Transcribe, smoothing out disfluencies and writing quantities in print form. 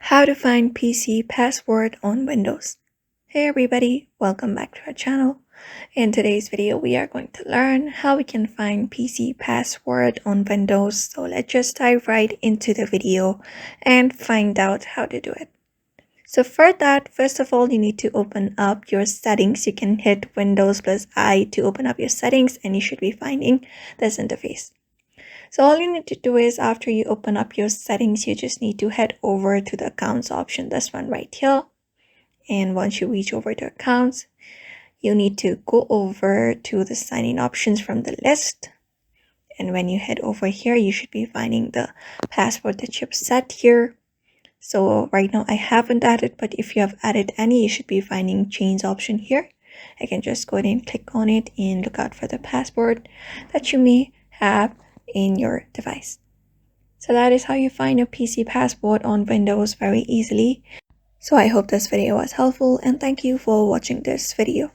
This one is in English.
How to find PC password on Windows. Hey everybody, welcome back to our channel. In today's video, we are going to learn how we can find PC password on Windows. So let's just dive right into the video and find out how to do it. So for that, first of all, you need to open up your settings. You can hit Windows plus I to open up your settings and you should be finding this interface. So all you need to do is after you open up your settings, you just need to head over to the accounts option, this one right here. And once you reach over to accounts, you need to go over to the sign in options from the list. And when you head over here, you should be finding the password that you've set here. So right now I haven't added, but if you have added any, you should be finding change option here. I can just go ahead and click on it and look out for the password that you may have in your device. So that is how you find a PC password on Windows very easily. So I hope this video was helpful and thank you for watching this video.